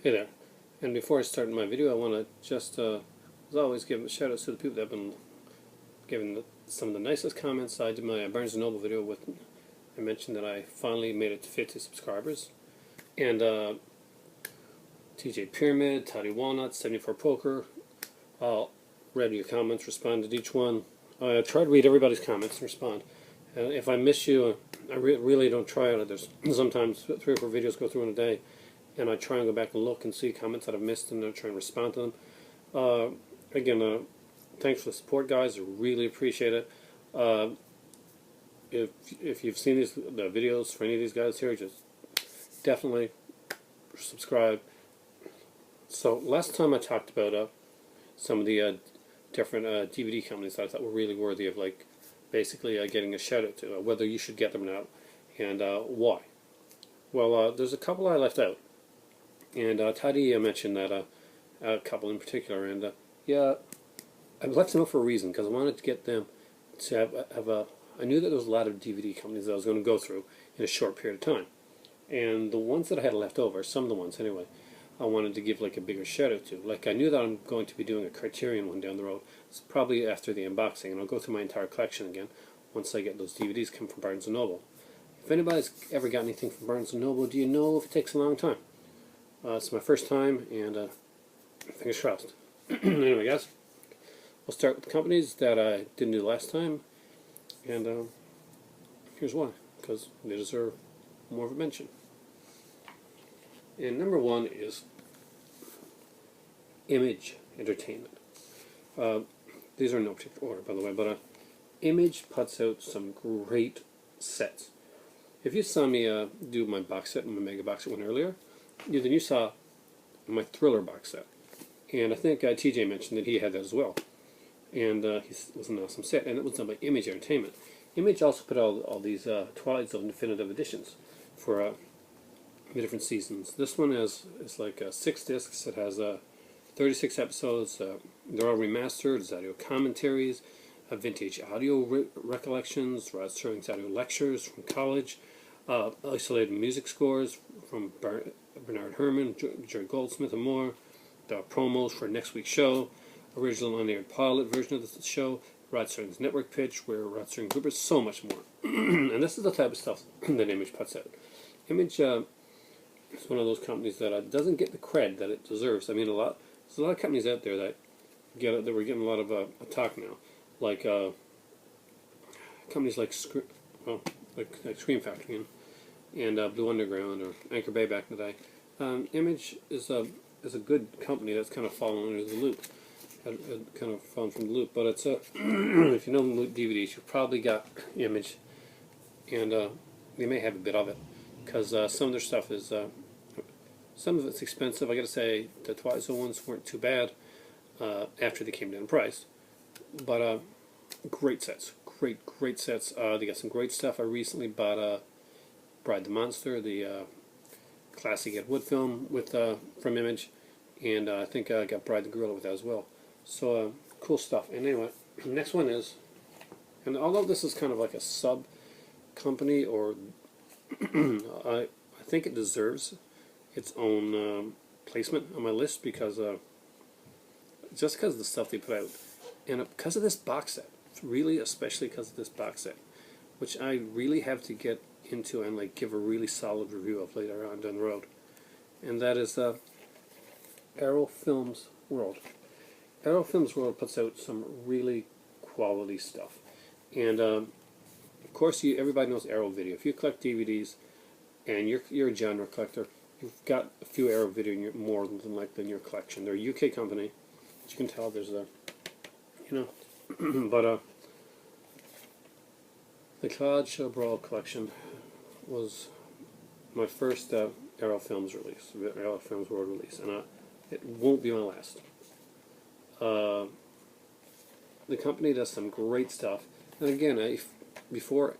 Hey there, and before I start my video, I want to just, as always, give a shout out to the people that have been giving some of the nicest comments. I did my Barnes & Noble video I mentioned that I finally made it to 50 subscribers, and TJ Pyramid, Toddy Walnut, 74 Poker, I'll read your comments, respond to each one. I try to read everybody's comments and respond. If I miss you, I really don't try on it. There's sometimes 3 or 4 videos go through in a day, and I try and go back and look and see comments that I've missed, and I try and respond to them. Again, thanks for the support, guys. I really appreciate it. If you've seen the videos for any of these guys here, just definitely subscribe. So last time I talked about some of the different DVD companies that I thought were really worthy of basically getting a shout out to, whether you should get them or not, and why. Well, there's a couple I left out, and Toddy mentioned that a couple in particular, and yeah, I left them out for a reason, because I wanted to get them to have a. I knew that there was a lot of DVD companies that I was going to go through in a short period of time, and the ones that I had left over, some of the ones anyway, I wanted to give a bigger shout out to. I knew that I'm going to be doing a Criterion one down the road. It's probably after the unboxing, and I'll go through my entire collection again once I get those DVDs come from Barnes & Noble. If anybody's ever got anything from Barnes & Noble, do you know if it takes a long time? It's my first time, and fingers crossed. Anyway, guys, we'll start with the companies that I didn't do last time, and here's why. Because they deserve more of a mention. And number 1 is Image Entertainment. These are in no particular order, by the way, but Image puts out some great sets. If you saw me do my box set, my Mega box set one earlier, then you saw my Thriller box set. And I think TJ mentioned that he had that as well. And it was an awesome set, and it was done by Image Entertainment. Image also put out all these Twilight Zone definitive editions for the different seasons. This one is 6 discs. It has 36 episodes. They're all remastered. There's audio commentaries, vintage audio recollections, Rod Serling's audio lectures from college, isolated music scores from Bernard Herrmann, Jerry Goldsmith, and more. The promos for next week's show, original unaired pilot version of the show, Rod Serling's network pitch, where Rod Serling bloopers, so much more. And this is the type of stuff that Image puts out. Image it's one of those companies that doesn't get the cred that it deserves. I mean, there's a lot of companies out there that we're getting a lot of talk now, like companies like Scream Factory and Blue Underground or Anchor Bay back in the day. Image is a good company that's kind of fallen under the loop, kind of fallen from the loop. But it's if you know DVDs, you've probably got Image, and they may have a bit of it. Because some of their stuff is, some of it's expensive. I got to say, the Twilight Zone ones weren't too bad after they came down in price. But great sets, great sets. They got some great stuff. I recently bought Bride the Monster, the classic Ed Wood film from Image, and I think I got Bride the Gorilla with that as well. So cool stuff. And anyway, next one is, and although this is kind of like a sub company or I think it deserves its own placement on my list because just because of the stuff they put out, and because of this box set, really, especially because of this box set, which I really have to get into and give a really solid review of later on down the road, and that is Arrow Films World. Arrow Films World puts out some really quality stuff, and of course, everybody knows Arrow Video. If you collect DVDs and you're a genre collector, you've got a few Arrow Video more than likely in your collection. They're a UK company. As you can tell, there's but the Cloud Show Brawl collection was my first Arrow Films release, Arrow Films World release, and it won't be my last. The company does some great stuff, and again, before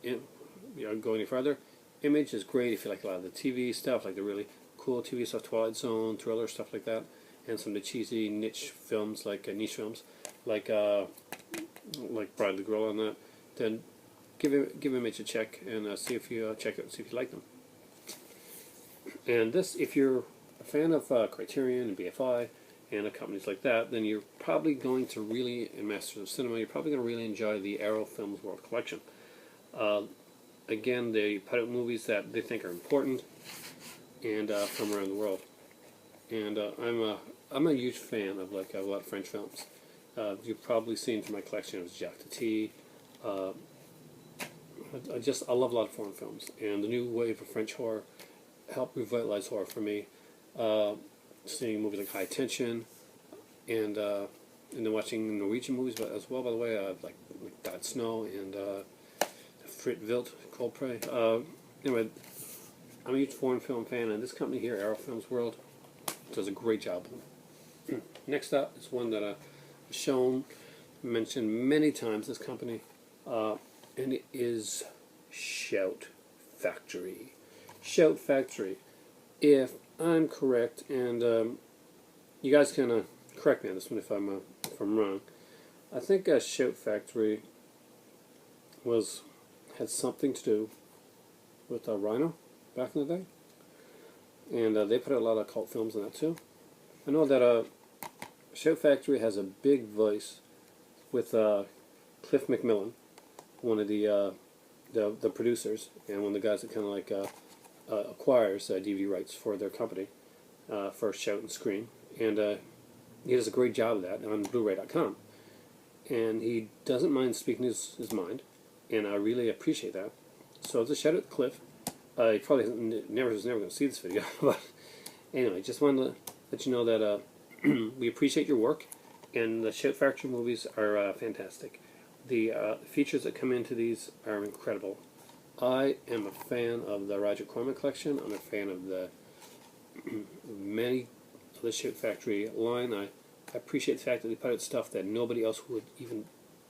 go any further, Image is great if you like a lot of the TV stuff, like the really cool TV stuff, Twilight Zone, Thriller, stuff like that, and some of the cheesy niche films, like Bride the Gorilla and that. Then give Image a check and see if you check it and see if you like them. And this, if you're a fan of Criterion and BFI and companies like that, then you're probably going to really, in Masters of Cinema, you're probably going to really enjoy the Arrow Films World Collection. Again, they put out movies that they think are important and from around the world. And I'm a huge fan of a lot of French films. You've probably seen from my collection of Jacques Tati. I love a lot of foreign films, and the new wave of French horror helped revitalize horror for me. Seeing movies like High Tension, and then watching Norwegian movies as well. By the way, like God Snow and Frit Wild, Cold Prey. Anyway, I'm a huge foreign film fan, and this company here, Arrow Films World, does a great job. Next up is one that I've shown, mentioned many times. This company, and it is Shout Factory. Shout Factory. If I'm correct, and you guys can correct me on this one if I'm wrong. I think Shout Factory had something to do with Rhino back in the day, and they put out a lot of cult films in that too. I know that Shout Factory has a big voice with Cliff McMillan, one of the producers, and one of the guys that kind of like acquires DVD rights for their company, for Shout and Scream, and he does a great job of that on Blu-ray.com, and he doesn't mind speaking his mind, and I really appreciate that. So it's a shout out to Cliff. He probably was never going to see this video, but anyway, just wanted to let you know that we appreciate your work, and the Shout Factory movies are fantastic. The features that come into these are incredible. I am a fan of the Roger Corman collection. I'm a fan of the many of the Shout Factory line. I appreciate the fact that they put out stuff that nobody else would even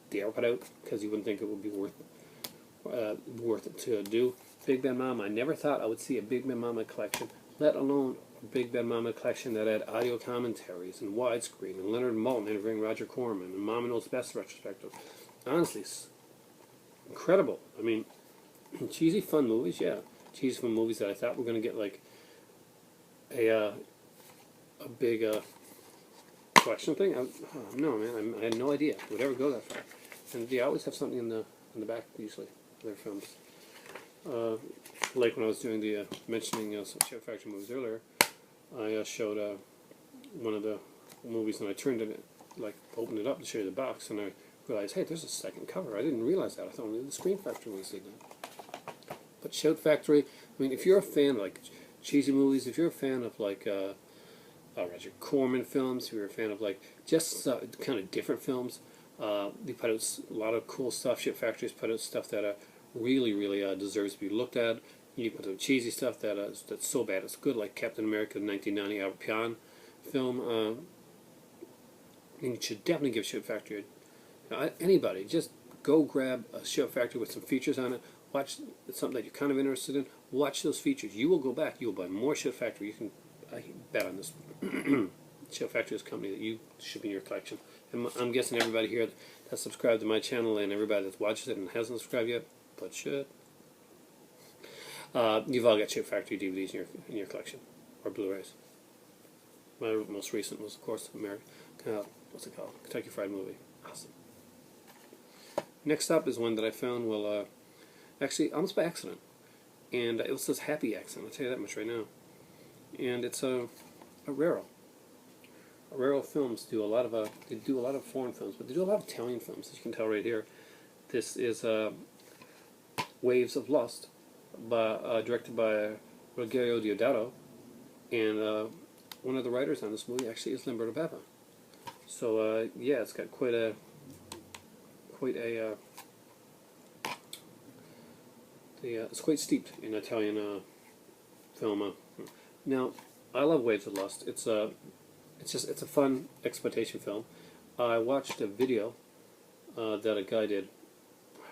dare put out, because you wouldn't think it would be worth it to do. Big Ben Mama. I never thought I would see a Big Ben Mama collection, let alone a Big Ben Mama collection that had audio commentaries and widescreen and Leonard Maltin interviewing Roger Corman and Mama Knows Best retrospective. Honestly, incredible. I mean, cheesy fun movies, yeah. Cheesy fun movies that I thought were going to get like a big collection thing. No, man, I had no idea it would ever go that far. And they always have something in the back usually of their films. Like when I was doing the mentioning some Shout Factory movies earlier, I showed one of the movies, and I turned it, like opened it up to show you the box, and I realized, hey, there's a second cover. I didn't realize that. I thought only the Scream Factory ones did that. But Shout Factory, I mean, if you're a fan of like cheesy movies, if you're a fan of like Roger Corman films, if you're a fan of like just kind of different films, they put out a lot of cool stuff. Shout Factory's put out stuff that really deserves to be looked at. You put out cheesy stuff that's so bad it's good, like Captain America 1990 Albert Pion film. And you should definitely give Shout Factory anybody, just go grab a Shout Factory with some features on it. Watch something that you're kind of interested in. Watch those features. You will go back. You will buy more Shout Factory. I can bet on this. Shout Factory is a company that you should be in your collection. And I'm guessing everybody here that's subscribed to my channel, and everybody that watches it and hasn't subscribed yet, but should. You've all got Shout Factory DVDs in your collection, or Blu-rays. My most recent was, of course, what's it called? Kentucky Fried Movie. Awesome. Next up is one that I found, actually almost by accident, and it was this happy accident. I'll tell you that much right now. And it's a Arrow. Arrow Films do a lot of foreign films, but they do a lot of Italian films, as you can tell right here. This is Waves of Lust, directed by Rogerio Deodato, and one of the writers on this movie actually is Lamberto Bava. So yeah, it's got quite a it's quite steeped in Italian film. Now, I love Waves of Lust. It's a fun exploitation film. I watched a video that a guy did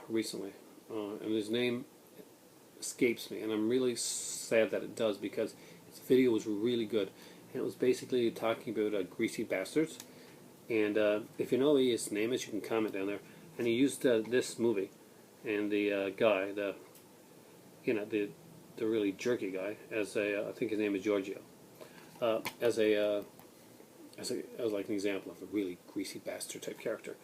recently, and his name escapes me, and I'm really sad that it does, because his video was really good, and it was basically talking about Greasy Bastards. And if you know his name is, you can comment down there. And he used this movie and the guy, the really jerky guy, as I think his name is Giorgio. as like an example of a really greasy bastard type character.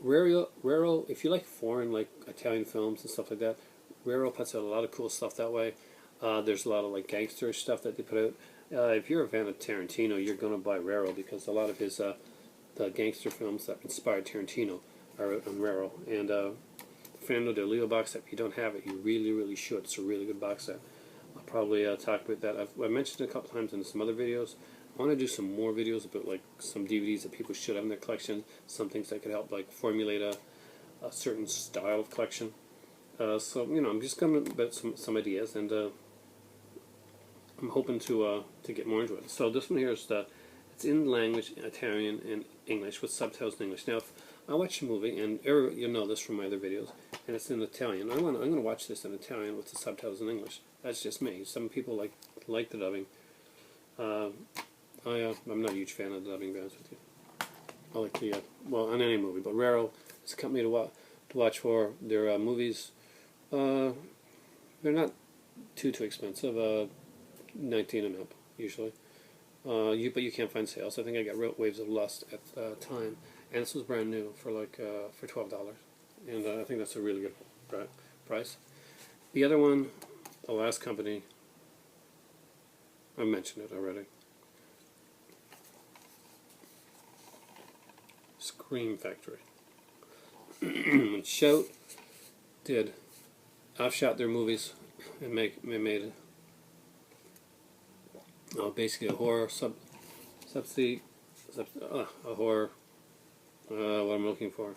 Raro, if you like foreign, like Italian films and stuff like that, Raro puts out a lot of cool stuff that way. There's a lot of like gangster stuff that they put out. If you're a fan of Tarantino, you're going to buy Raro because a lot of his the gangster films that inspired Tarantino are on Raro. And Fernando de Leo box set, if you don't have it, you really, really should. It's a really good box set. I'll probably talk about that. I've mentioned it a couple times in some other videos. I want to do some more videos about like some DVDs that people should have in their collection, some things that could help like formulate a certain style of collection. So you know, I'm just coming about some ideas, and I'm hoping to get more into it. So this one here is it's in language Italian and English with subtitles in English. Now, if I watch a movie, and you'll know this from my other videos, and it's in Italian, I'm gonna watch this in Italian with the subtitles in English. That's just me. Some people like the dubbing. I'm not a huge fan of the dubbing, to be honest with you. I like the well, on any movie, but Raro is a company to watch for. Their movies, they're not too expensive. 19 and up usually. But you can't find sales. I think I got Waves of Lust at the time, and this was brand new for for $12, and I think that's a really good price. The other one, the last company, I mentioned it already. Scream Factory. When Shout did offshot their movies and made basically a horror a horror, what I'm looking for,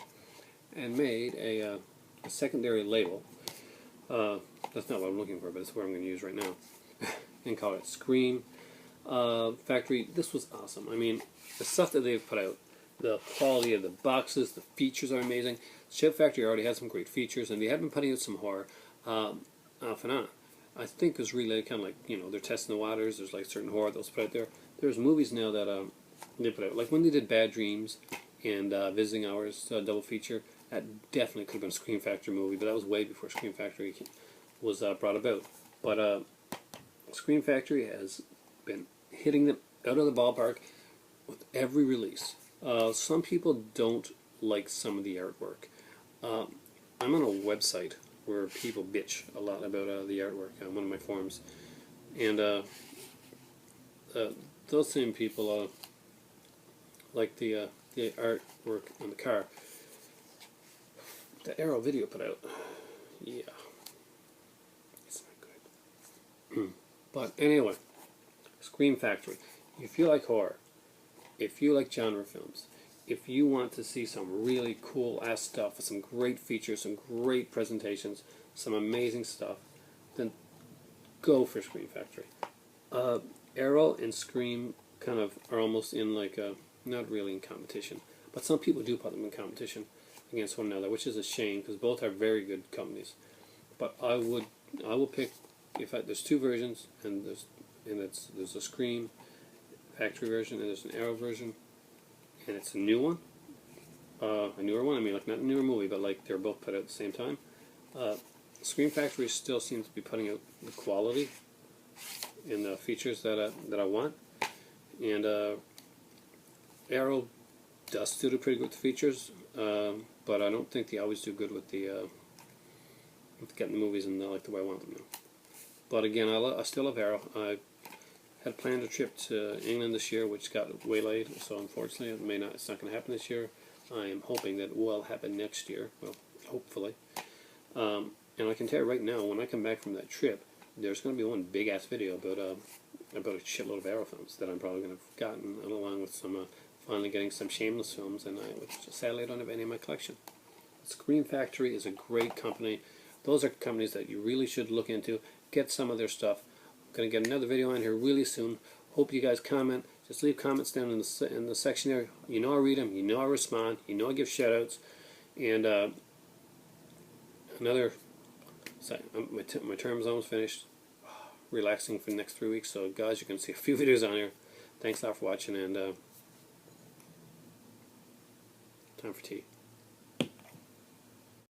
and made a secondary label. That's not what I'm looking for, but it's what I'm going to use right now, and call it Scream Factory. This was awesome. I mean, the stuff that they've put out, the quality of the boxes, the features are amazing. Shout Factory already has some great features, and they have been putting out some horror off and on. I think it's really kind of like, you know, they're testing the waters. There's like certain horror that was put out there. There's movies now that they put out, like when they did Bad Dreams and Visiting Hours double feature. That definitely could have been a Scream Factory movie, but that was way before Scream Factory was brought about. But Scream Factory has been hitting them out of the ballpark with every release. Some people don't like some of the artwork. I'm on a website where people bitch a lot about the artwork on one of my forums, and those same people like the artwork on the car. The Arrow video put out, yeah, it's not good. But anyway, Scream Factory. If you like horror, if you like genre films, if you want to see some really cool ass stuff, some great features, some great presentations, some amazing stuff, then go for Scream Factory. Arrow and Scream kind of are almost in like not really in competition, but some people do put them in competition against one another, which is a shame because both are very good companies. But I will pick, there's two versions, and there's a Scream Factory version and there's an Arrow version, and it's a new one, a newer one. I mean, like not a newer movie, but like they're both put out at the same time. Scream Factory still seems to be putting out the quality and the features that I want, and Arrow does still do pretty good with the features, but I don't think they always do good with the with getting the movies in like the way I want them now. But again, I still love Arrow. I had planned a trip to England this year, which got waylaid, so unfortunately it's not going to happen this year. I am hoping that it will happen next year, well, hopefully. And I can tell you right now, when I come back from that trip, there's going to be one big-ass video about a shitload of Arrow films that I'm probably going to have gotten, along with some finally getting some Shameless films, and which sadly I don't have any in my collection. Scream Factory is a great company. Those are companies that you really should look into. Get some of their stuff. I'm going to get another video on here really soon. Hope you guys comment. Just leave comments down in the section there. You know I read them. You know I respond. You know I give shout-outs. And my term is almost finished. Relaxing for the next 3 weeks. So guys, you can see a few videos on here. Thanks a lot for watching, and time for tea.